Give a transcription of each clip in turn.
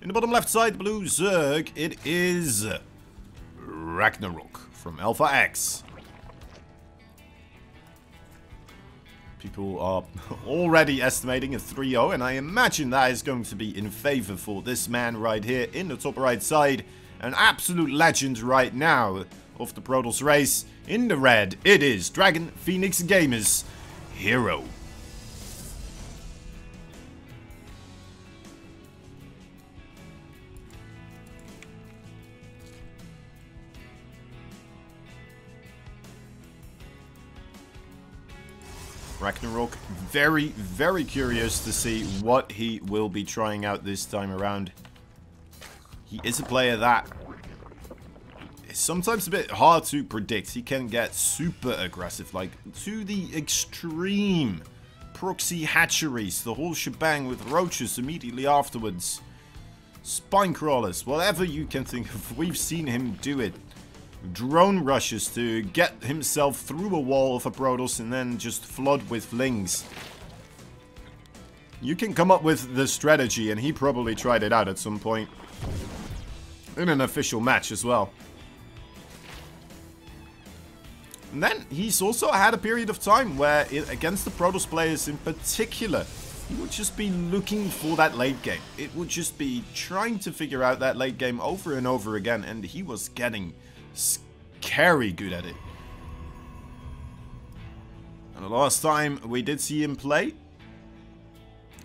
In the bottom left side, blue Zerg, it is RAGNAROK from Alpha X. People are already estimating a 3-0, and I imagine that is going to be in favor for this man right here in the top right side. An absolute legend right now of the Protoss race. In the red, it is Dragon Phoenix Gamers Hero. RAGNAROK, very, very curious to see what he will be trying out this time around. He is a player that is sometimes a bit hard to predict. He can get super aggressive, like to the extreme. Proxy hatcheries, the whole shebang with roaches immediately afterwards. Spine crawlers, whatever you can think of, we've seen him do it. Drone rushes to get himself through a wall of a Protoss and then just flood with flings. You can come up with the strategy, and he probably tried it out at some point. In an official match as well. And then he's also had a period of time where, against the Protoss players in particular, he would just be looking for that late game. It would just be trying to figure out that late game over and over again, and he was getting scary good at it. And the last time we did see him play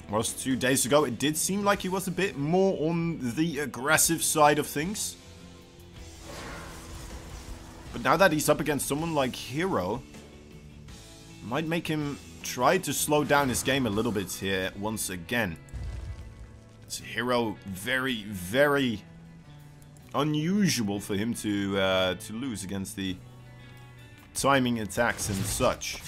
was 2 days ago. It did seem like he was a bit more on the aggressive side of things. But now that he's up against someone like Hero, might make him try to slow down his game a little bit here once again. It's Hero, very, very unusual for him to lose against the timing attacks and such.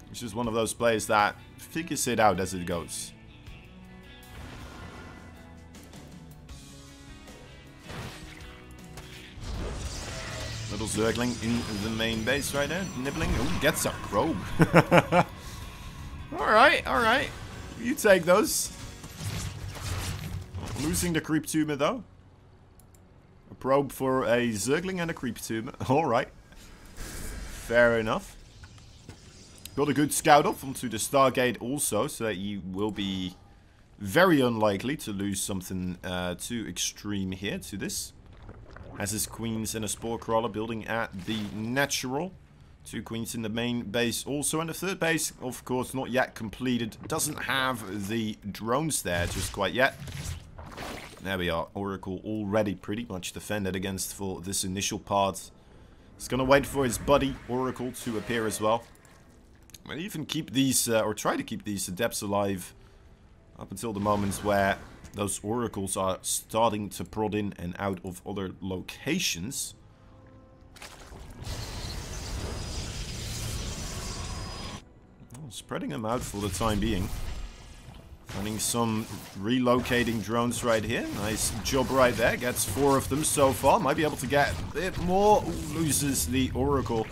He's just one of those players that figures it out as it goes. Little Zergling in the main base right there, nibbling. Oh, gets a probe. Alright, alright. You take those. Losing the creep tumor though. A probe for a Zergling and a creep tumor. Alright. Fair enough. Got a good scout off onto the Stargate also, so that you will be very unlikely to lose something too extreme here to this. Has his queens and a spore crawler building at the natural. 2 queens in the main base also, and the third base, of course, not yet completed. Doesn't have the drones there just quite yet. There we are. Oracle already pretty much defended against for this initial part. He's gonna wait for his buddy Oracle to appear as well. We'll even keep these, or try to keep these adepts alive up until the moments where those oracles are starting to prod in and out of other locations. Spreading them out for the time being. Finding some relocating drones right here. Nice job right there. Gets 4 of them so far. Might be able to get a bit more. Ooh, loses the Oracle.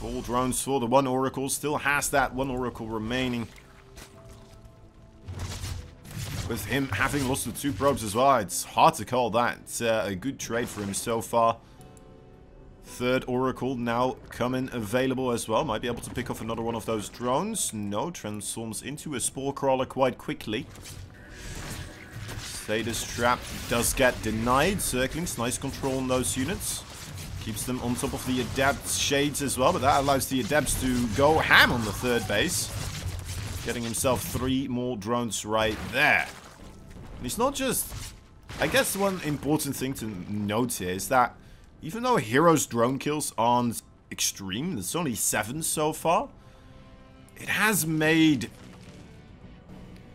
Full drones for the 1 Oracle. Still has that 1 Oracle remaining. With him having lost the 2 probes as well, it's hard to call that. It's a good trade for him so far. 3rd Oracle now coming available as well. Might be able to pick off another one of those drones. No, transforms into a spore crawler quite quickly. Status trap does get denied. Circlings, nice control on those units. Keeps them on top of the adept shades as well, but that allows the adepts to go ham on the 3rd base. Getting himself 3 more drones right there. And he's not just... I guess one important thing to note here is that even though Hero's drone kills aren't extreme, there's only 7 so far, it has made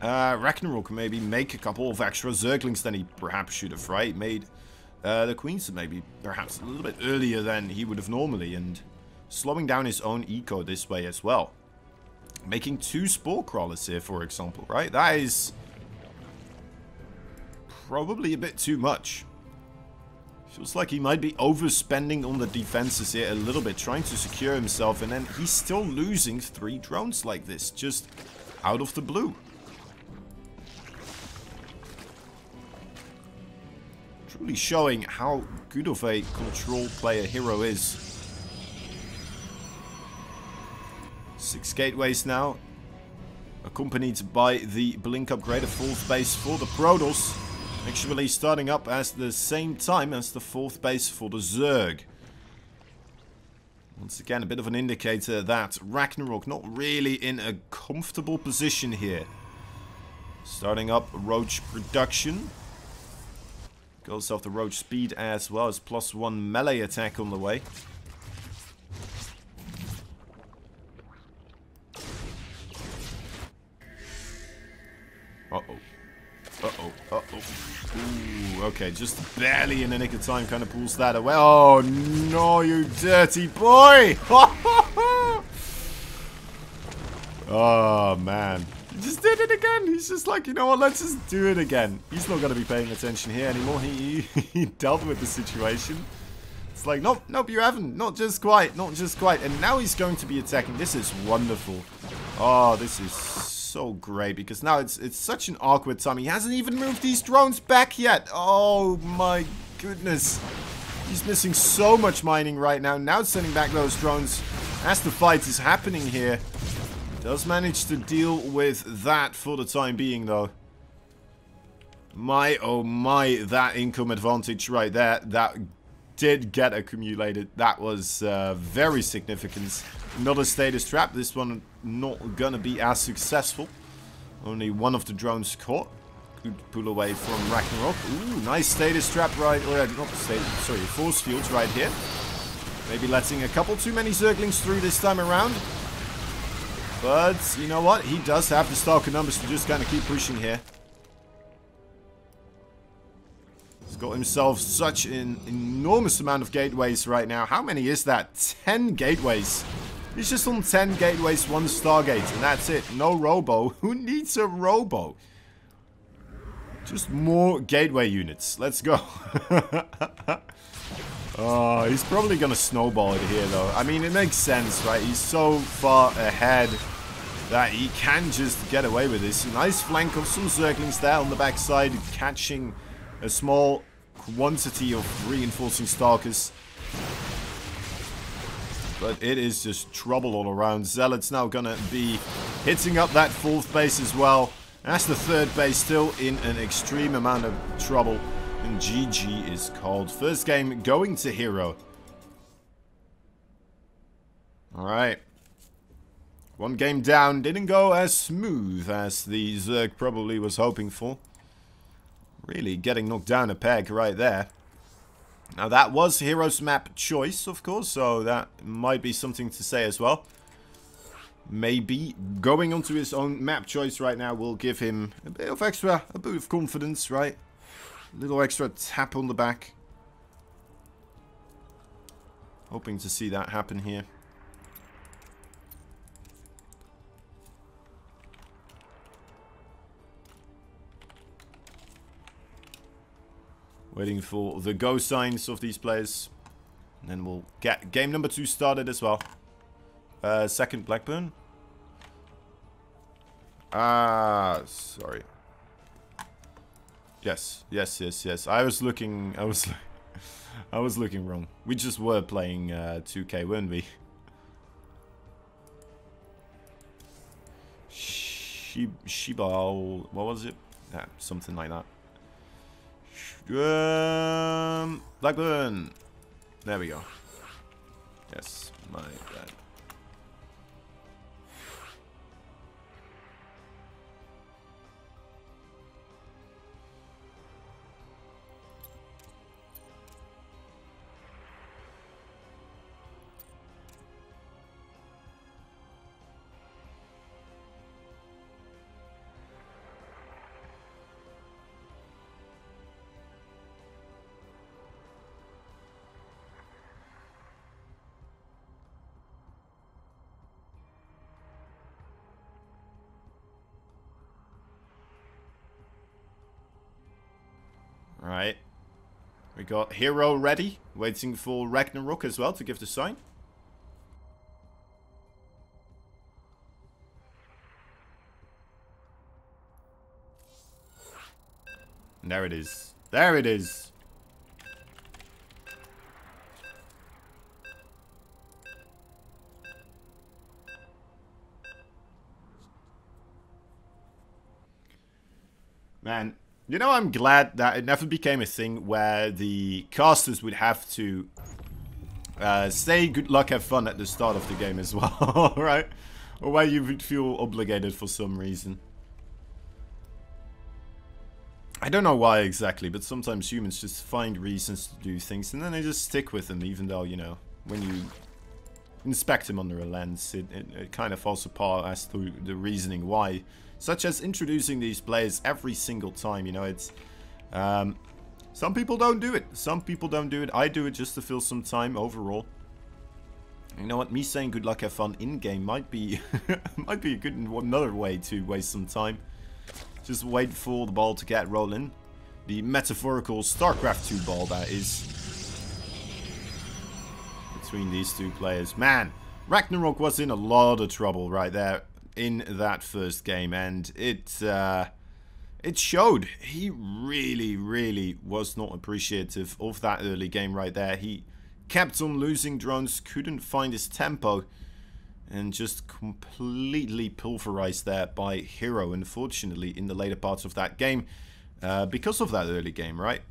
RAGNAROK maybe make a couple of extra Zerglings than he perhaps should have, right? Made the Queens maybe perhaps a little bit earlier than he would have normally, and slowing down his own eco this way as well. Making 2 spore crawlers here, for example, right? That is probably a bit too much. Feels like he might be overspending on the defenses here a little bit, trying to secure himself, and then he's still losing 3 drones like this, just out of the blue. Truly showing how good of a control player Hero is. 6 gateways now, accompanied by the blink upgrade, a 4th base for the Protoss. Actually starting up at the same time as the 4th base for the Zerg. Once again, a bit of an indicator that Ragnarok not really in a comfortable position here. Starting up Roach production. Goes off the Roach speed as well as +1 melee attack on the way. Uh-oh. Uh-oh, uh-oh. Ooh, okay, just barely in the nick of time kind of pulls that away. Oh, no, you dirty boy! Oh, man. He just did it again. He's just like, you know what, let's just do it again. He's not going to be paying attention here anymore. He dealt with the situation. It's like, nope, nope, you haven't. Not just quite, not just quite. And now he's going to be attacking. This is wonderful. Oh, this is so great, because now it's such an awkward time. He hasn't even moved these drones back yet. Oh my goodness. He's missing so much mining right now. Now sending back those drones as the fight is happening here. Does manage to deal with that for the time being, though. My, oh my, that income advantage right there, that did get accumulated. That was very significant. Another status trap. This one not gonna be as successful. Only one of the drones caught. Good pull away from Ragnarok. Ooh, nice status trap right, or not status, sorry, force fields right here. Maybe letting a couple too many Zerglings through this time around. But, you know what? He does have the Stalker numbers to just kind of keep pushing here. He's got himself such an enormous amount of gateways right now. How many is that? 10 gateways. He's just on 10 gateways, 1 Stargate, and that's it. No Robo. Who needs a Robo? Just more gateway units. Let's go. Oh, he's probably gonna snowball it here, though. I mean, it makes sense, right? He's so far ahead that he can just get away with this. Nice flank of some Zerglings there on the backside, catching a small quantity of reinforcing Stalkers. But it is just trouble all around. Zealot's now gonna be hitting up that 4th base as well. That's the 3rd base, still in an extreme amount of trouble. And GG is called. First game going to Hero. Alright. 1 game down. Didn't go as smooth as the Zerg probably was hoping for. Really getting knocked down a peg right there. Now that was Hero's map choice, of course, so that might be something to say as well. Maybe going onto his own map choice right now will give him a bit of confidence, right? A little extra tap on the back. Hoping to see that happen here. Waiting for the go signs of these players. And then we'll get game number 2 started as well. Second Blackburn. Sorry. Yes. I was looking wrong. We just were playing 2K, weren't we? Shibal, what was it? Yeah, something like that. Blackburn. There we go. Yes, my bad. Right. We got Hero ready, waiting for RAGNAROK as well to give the sign. And there it is. There it is. Man, you know, I'm glad that it never became a thing where the casters would have to say good luck, have fun at the start of the game as well, right? Or where you would feel obligated for some reason. I don't know why exactly, but sometimes humans just find reasons to do things and then they just stick with them, even though, you know, when you inspect them under a lens, it kind of falls apart as to the reasoning why. Such as introducing these players every single time, you know, it's... some people don't do it. Some people don't do it. I do it just to fill some time overall. You know what? Me saying good luck, have fun in-game might be might be a good another way to waste some time. Just wait for the ball to get rolling. The metaphorical StarCraft 2 ball, that is. Between these two players. Man, RAGNAROK was in a lot of trouble right there in that first game, and it showed. He really was not appreciative of that early game right there. He kept on losing drones, couldn't find his tempo, and just completely pulverized there by Hero, unfortunately, in the later parts of that game, because of that early game, right?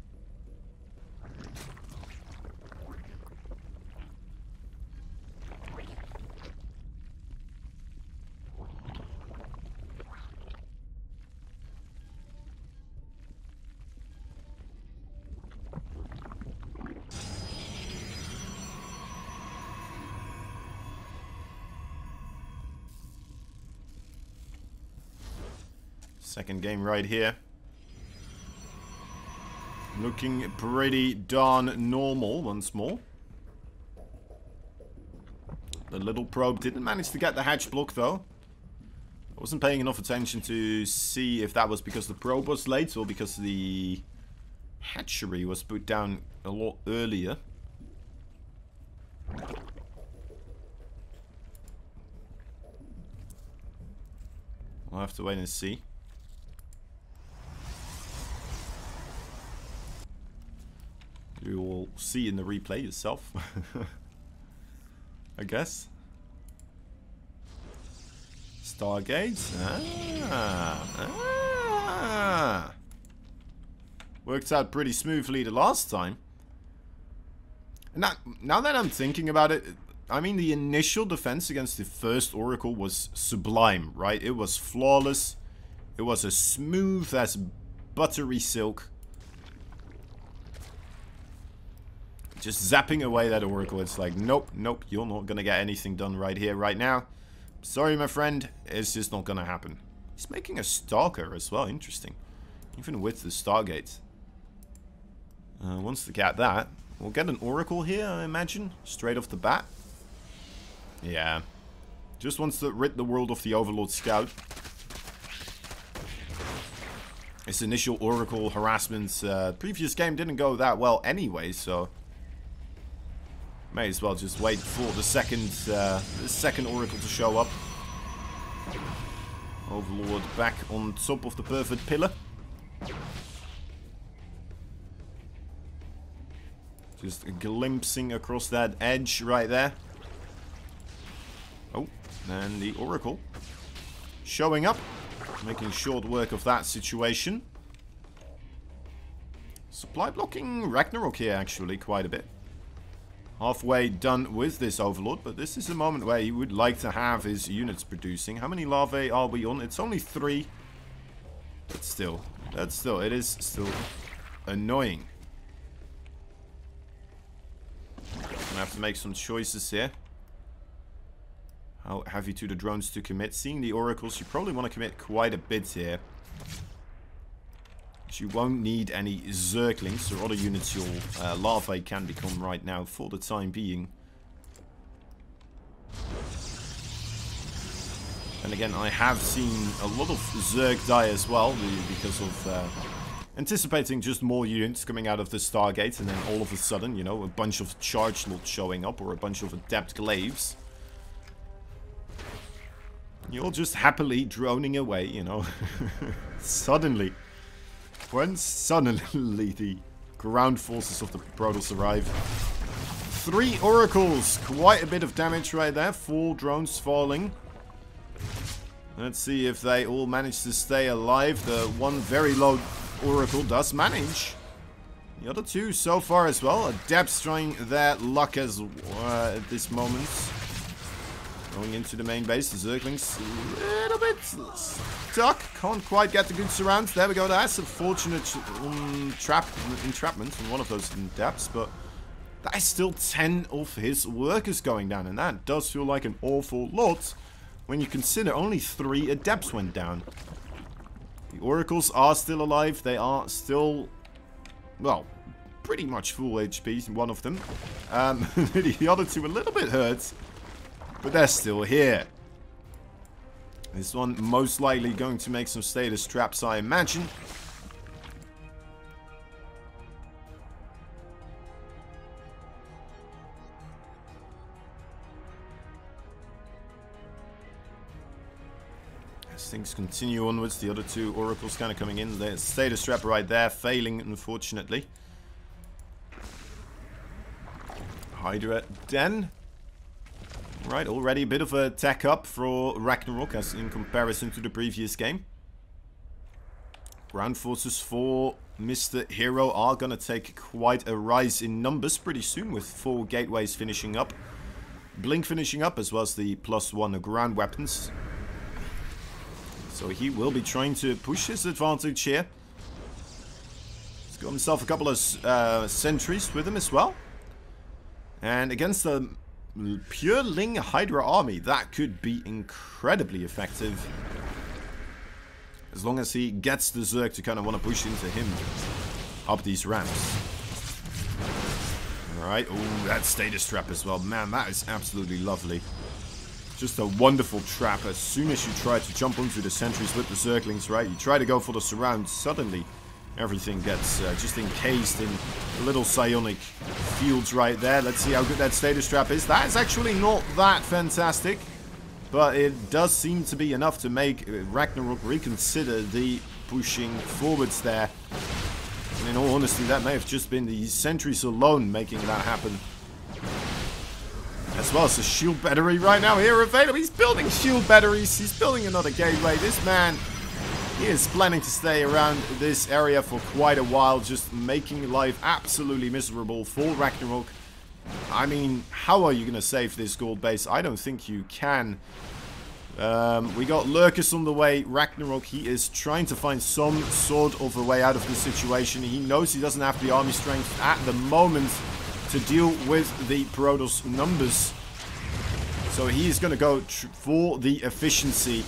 Second game right here. Looking pretty darn normal once more. The little probe didn't manage to get the hatch block though. I wasn't paying enough attention to see if that was because the probe was late or because the hatchery was put down a lot earlier. We'll have to wait and see. You will see in the replay yourself. I guess. Stargates. Worked out pretty smoothly the last time. And now that I'm thinking about it, I mean, the initial defense against the first Oracle was sublime, right? It was flawless. It was as smooth as buttery silk. Just zapping away that Oracle. It's like, nope, nope, you're not going to get anything done right here, right now. Sorry, my friend. It's just not going to happen. He's making a Stalker as well. Interesting. Even with the Stargate. Wants to get that. We'll get an Oracle here, I imagine. Straight off the bat. Yeah. Just wants to rid the world of the Overlord Scout. His initial Oracle harassment previous game didn't go that well anyway, so... may as well just wait for the second Oracle to show up. Overlord back on top of the perfect pillar. Just glimpsing across that edge right there. Oh, and the Oracle showing up. Making short work of that situation. Supply blocking RAGNAROK here actually quite a bit. Halfway done with this Overlord, but this is a moment where he would like to have his units producing. How many larvae are we on? It's only 3. But still, it is still annoying. Gonna have to make some choices here. How heavy to the drones to commit? Seeing the Oracles, you probably want to commit quite a bit here. You won't need any Zerglings or other units your larvae can become right now for the time being. And again, I have seen a lot of Zerg die as well because of anticipating just more units coming out of the Stargate, and then all of a sudden, you know, a bunch of charge lots showing up, or a bunch of adept glaives. You're just happily droning away, you know. Suddenly. When suddenly the ground forces of the Protoss arrive. 3 oracles. Quite a bit of damage right there. 4 drones falling. Let's see if they all manage to stay alive. The one very low oracle does manage. The other 2 so far as well. Adepts trying their luck as at this moment. Going into the main base, the Zerglings a little bit stuck. Can't quite get the good surrounds. There we go. That's a fortunate entrapment from one of those adepts, but that is still 10 of his workers going down, and that does feel like an awful lot when you consider only 3 adepts went down. The oracles are still alive. They are still, well, pretty much full HP, one of them. The other 2 a little bit hurt. But they're still here. This one most likely going to make some status traps, I imagine. As things continue onwards, the other 2 oracles kind of coming in. There's status trap right there, failing unfortunately. Hydra Den. Right, already a bit of a tech up for Ragnarok as in comparison to the previous game. Ground forces for Mr. Hero are gonna take quite a rise in numbers pretty soon, with 4 gateways finishing up. Blink finishing up, as well as the +1 ground weapons. So he will be trying to push his advantage here. He's got himself a couple of sentries with him as well. And against the pure Ling Hydra army, that could be incredibly effective. As long as he gets the Zerg to kind of want to push into him up these ramps. Alright, oh, that status trap as well. Man, that is absolutely lovely. Just a wonderful trap. As soon as you try to jump onto the sentries with the Zerglings, right? You try to go for the surround, suddenly everything gets just encased in little psionic fields right there. Let's see how good that status trap is. That is actually not that fantastic, but it does seem to be enough to make Ragnarok reconsider the pushing forwards there. And in all honesty, that may have just been the sentries alone making that happen. As well as the shield battery right now here available. He's building shield batteries. He's building another gateway. This man, he is planning to stay around this area for quite a while, just making life absolutely miserable for Ragnarok. I mean, how are you going to save this gold base? I don't think you can. We got Lurkers on the way. Ragnarok, he is trying to find some sort of a way out of this situation. He knows he doesn't have the army strength at the moment to deal with the Protoss numbers. So he's going to go for the efficiency.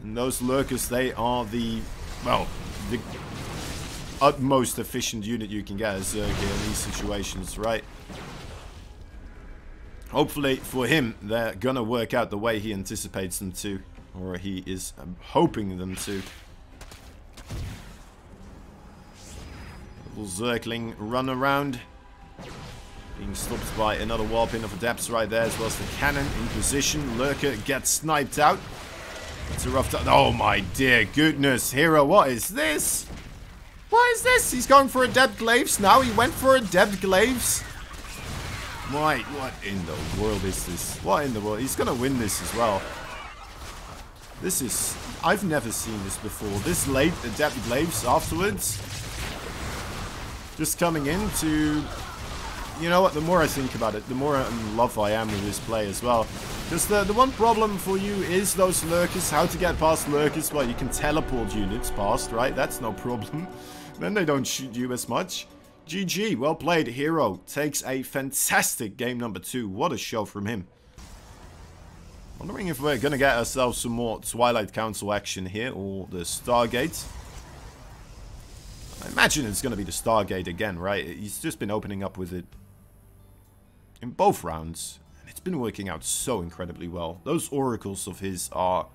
And those Lurkers, they are the, well, the utmost efficient unit you can get as Zerg in these situations, right? Hopefully for him, they're gonna work out the way he anticipates them to, or he is hoping them to. Little Zergling run around, being stopped by another wallpin of adepts right there, as well as the cannon in position. Lurker gets sniped out. It's a rough time. Oh my dear goodness, Hero, what is this? What is this? He's going for adept glaives now. He went for adept glaives. Right, what in the world is this? What in the world? He's gonna win this as well. This is, I've never seen this before. This late adept glaives afterwards. Just coming in to, you know what, the more I think about it, the more in love I am with this play as well. Because the one problem for you is those Lurkers. How to get past Lurkers? Well, you can teleport units past, right? That's no problem. Then they don't shoot you as much. GG, well played. Hero takes a fantastic game number 2. What a show from him. Wondering if we're going to get ourselves some more Twilight Council action here, or the Stargate. I imagine it's going to be the Stargate again, right? He's just been opening up with it in both rounds. And it's been working out so incredibly well. Those oracles of his are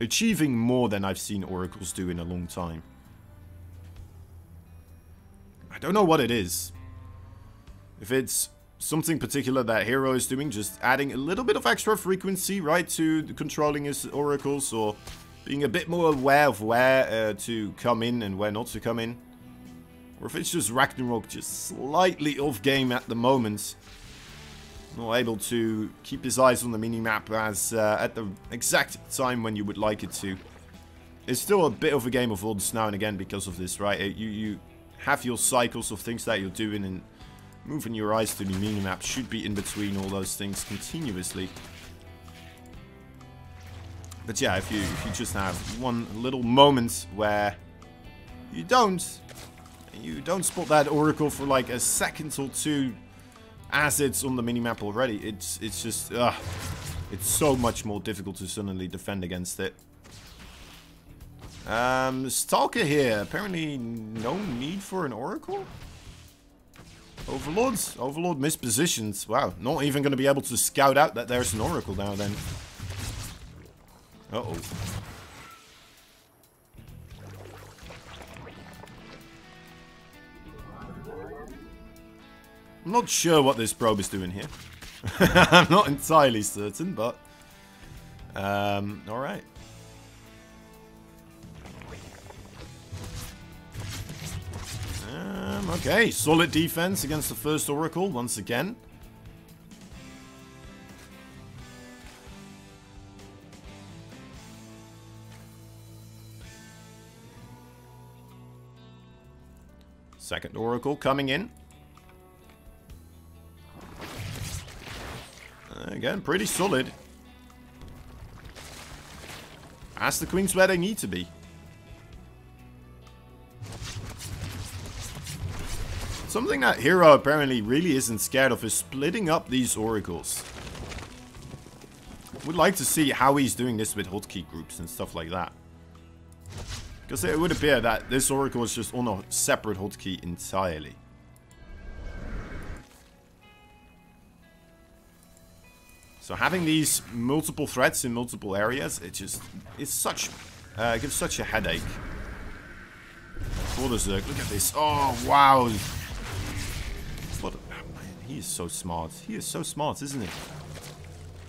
achieving more than I've seen oracles do in a long time. I don't know what it is. If it's something particular that Hero is doing, just adding a little bit of extra frequency, right, to controlling his oracles, or being a bit more aware of where to come in and where not to come in. Or if it's just Ragnarok just slightly off game at the moment. Not able to keep his eyes on the minimap as at the exact time when you would like it to. It's still a bit of a game of odds now and again because of this, right? You have your cycles of things that you're doing, and moving your eyes to the minimap should be in between all those things continuously. But yeah, if you just have one little moment where you don't spot that oracle for like a second or two as it's on the minimap already, it's just it's so much more difficult to suddenly defend against it. Stalker here. Apparently no need for an oracle. Overlord mispositions. Wow, not even going to be able to scout out that there's an oracle now then. Uh-oh. I'm not sure what this probe is doing here. I'm not entirely certain, but alright. Okay, solid defense against the first oracle once again. Second oracle coming in. Again, pretty solid. As the queens where they need to be. Something that Hero apparently really isn't scared of is splitting up these oracles. Would like to see how he's doing this with hotkey groups and stuff like that. Because it would appear that this oracle is just on a separate hotkey entirely. So having these multiple threats in multiple areas, it just gives such a headache. For the Zerg, look at this. Oh wow! What? Man, he is so smart. He is so smart, isn't he?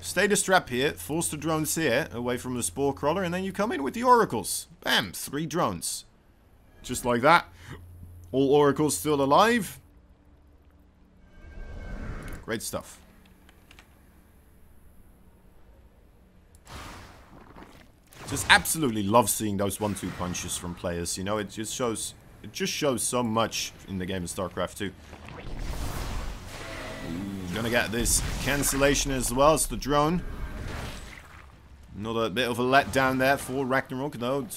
Stay the strap here, force the drones here, away from the spore crawler, and then you come in with the oracles. Bam! 3 drones. Just like that. All oracles still alive. Great stuff. Just absolutely love seeing those 1-2 punches from players, you know, it just shows so much in the game of StarCraft 2. Ooh, gonna get this cancellation as well as the drone. Another bit of a letdown there for Ragnarok, though, it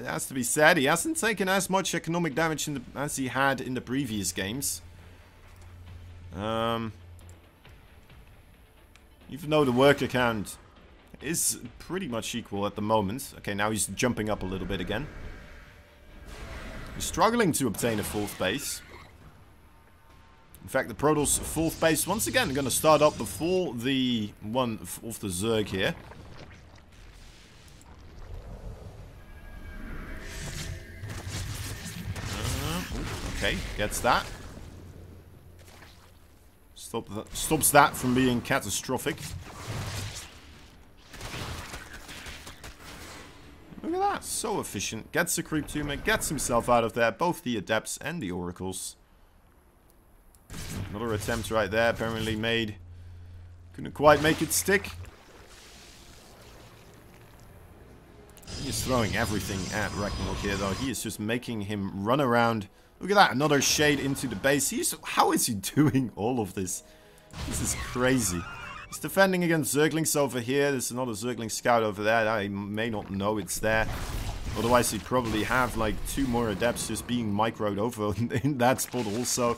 has to be said, he hasn't taken as much economic damage as he had in the previous games. Even though the worker count is pretty much equal at the moment. Okay, now he's jumping up a little bit again. He's struggling to obtain a 4th base. In fact, the Protoss 4th base once again going to start up before the one of the Zerg here. Okay, gets that. Stops that from being catastrophic. Look at that, so efficient. Gets the creep tumor, gets himself out of there, both the adepts and the oracles. Another attempt right there, apparently made. Couldn't quite make it stick. He is throwing everything at Ragnarok here, though. He is just making him run around. Look at that, another shade into the base. How is he doing all of this? This is crazy. He's defending against Zerglings over here. There's another Zergling scout over there. I may not know it's there. Otherwise, he'd probably have like 2 more adepts just being microed over in that spot also.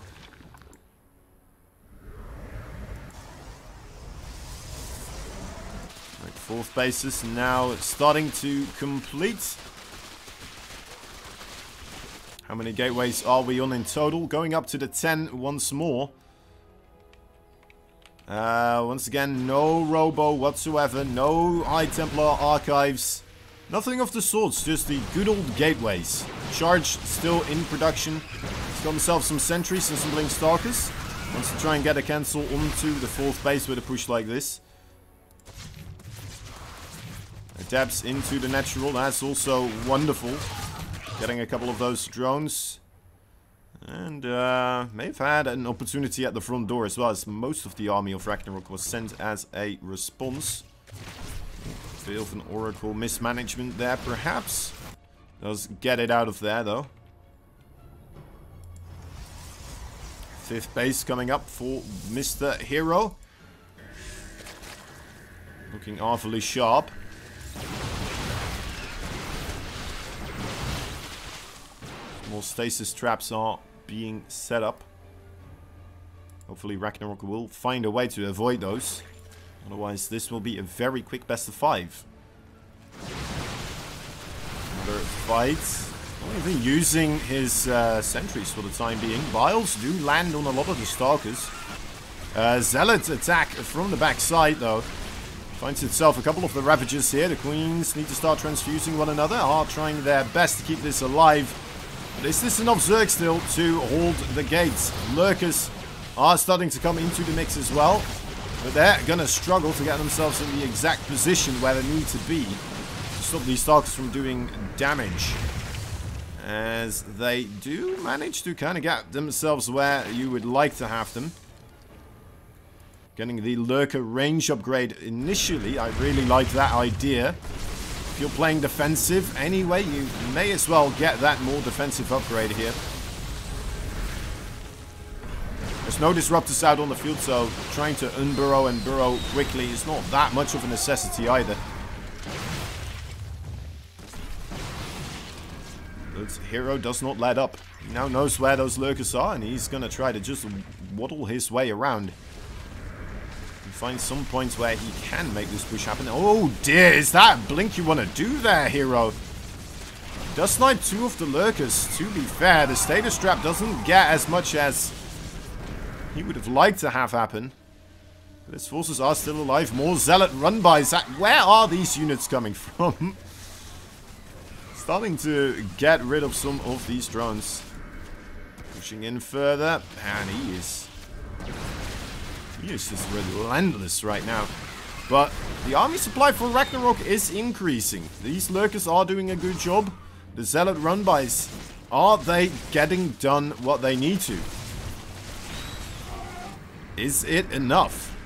Right, 4th bases now starting to complete. How many gateways are we on in total? Going up to the 10 once more. Once again, no Robo whatsoever, no High Templar archives, nothing of the sorts, just the good old gateways. Charge still in production, got himself some sentries and some blink stalkers. Wants to try and get a cancel onto the 4th base with a push like this. Adapts into the natural. That's also wonderful. Getting a couple of those drones. And may have had an opportunity at the front door as well, as most of the army of Ragnarok was sent as a response. A bit of an Oracle mismanagement there, perhaps. Does get it out of there, though. 5th base coming up for Mr. Hero. Looking awfully sharp. More stasis traps are being set up. Hopefully Ragnarok will find a way to avoid those. Otherwise this will be a very quick best of 5. Another fight. Not even using his sentries for the time being. Vials do land on a lot of the stalkers. Zealot attack from the backside though. Finds itself a couple of the Ravagers here. The Queens need to start transfusing one another. Are trying their best to keep this alive. But is this enough Zerg still to hold the gates? Lurkers are starting to come into the mix as well. But they're going to struggle to get themselves in the exact position where they need to be. To stop these Stalkers from doing damage. As they do manage to kind of get themselves where you would like to have them. Getting the Lurker range upgrade initially. I really like that idea. If you're playing defensive anyway, you may as well get that more defensive upgrade here. There's no disruptors out on the field, so trying to unburrow and burrow quickly is not that much of a necessity either. But Hero does not let up. He now knows where those Lurkers are, and he's going to try to just waddle his way around. Find some points where he can make this push happen. Oh dear, is that blink you want to do there, Hero? Does snipe 2 of the Lurkers. To be fair, the status trap doesn't get as much as he would have liked to have happen. But his forces are still alive. More Zealot run-bys. Where are these units coming from? Starting to get rid of some of these drones. Pushing in further, and he is just relentless right now. But the army supply for Ragnarok is increasing. These Lurkers are doing a good job. The Zealot run-bys, are they getting done what they need to? Is it enough?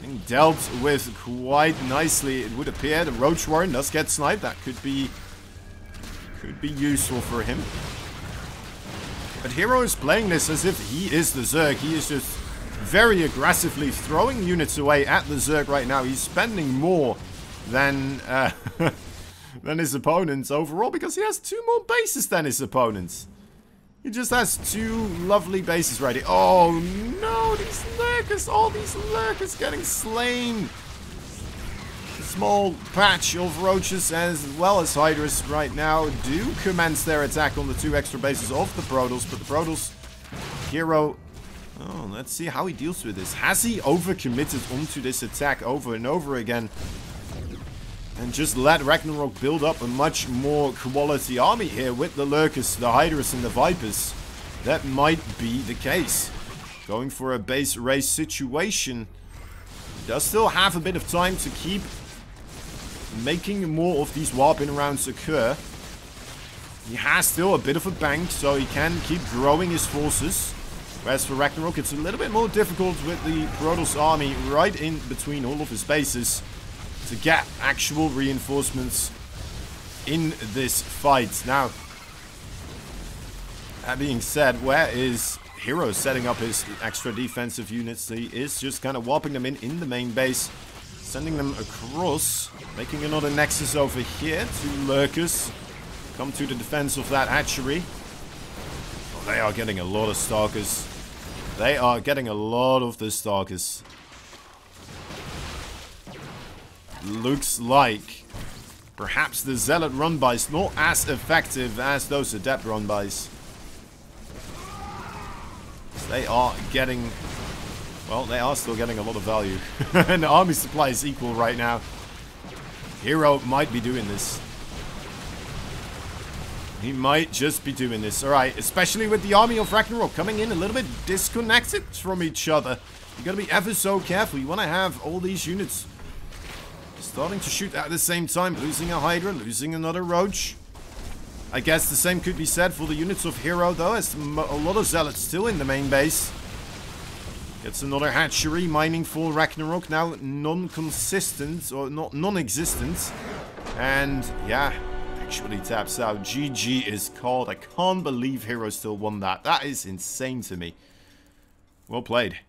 Getting dealt with quite nicely, it would appear. The Roach Warren does get sniped. That could be useful for him. But Hero is playing this as if he is the Zerg. He is just very aggressively throwing units away at the Zerg right now. He's spending more than than his opponents overall, because he has 2 more bases than his opponents. He just has 2 lovely bases right here. Oh no, these Lurkers, all these Lurkers getting slain. A small patch of Roaches as well as Hydras right now do commence their attack on the 2 extra bases of the Protoss, but the Protoss Hero, oh, let's see how he deals with this. Has he overcommitted onto this attack over and over again? And just let Ragnarok build up a much more quality army here with the Lurkers, the Hydras, and the Vipers. That might be the case. Going for a base race situation. He does still have a bit of time to keep making more of these warping rounds occur. He has still a bit of a bank, so he can keep growing his forces. Whereas for Ragnarok, it's a little bit more difficult with the Protoss army right in between all of his bases to get actual reinforcements in this fight. Now, that being said, where is Hero setting up his extra defensive units? He is just kind of warping them in the main base, sending them across, making another nexus over here. 2 Lurkers come to the defense of that hatchery. Oh, they are getting a lot of Stalkers. They are getting a lot of the Stalkers. Looks like perhaps the Zealot run-bys not as effective as those Adept run-bys. They are getting, well, they are still getting a lot of value. And the army supply is equal right now. Hero might be doing this. He might just be doing this. Alright, especially with the army of Ragnarok coming in a little bit disconnected from each other. You gotta be ever so careful. You want to have all these units starting to shoot at the same time. Losing a Hydra, losing another Roach. I guess the same could be said for the units of Hero, though, as a lot of Zealots still in the main base. Gets another hatchery, mining for Ragnarok, now non-consistent, or not non-existent. And, yeah, actually taps out. GG is called. I can't believe Hero still won that. That is insane to me. Well played.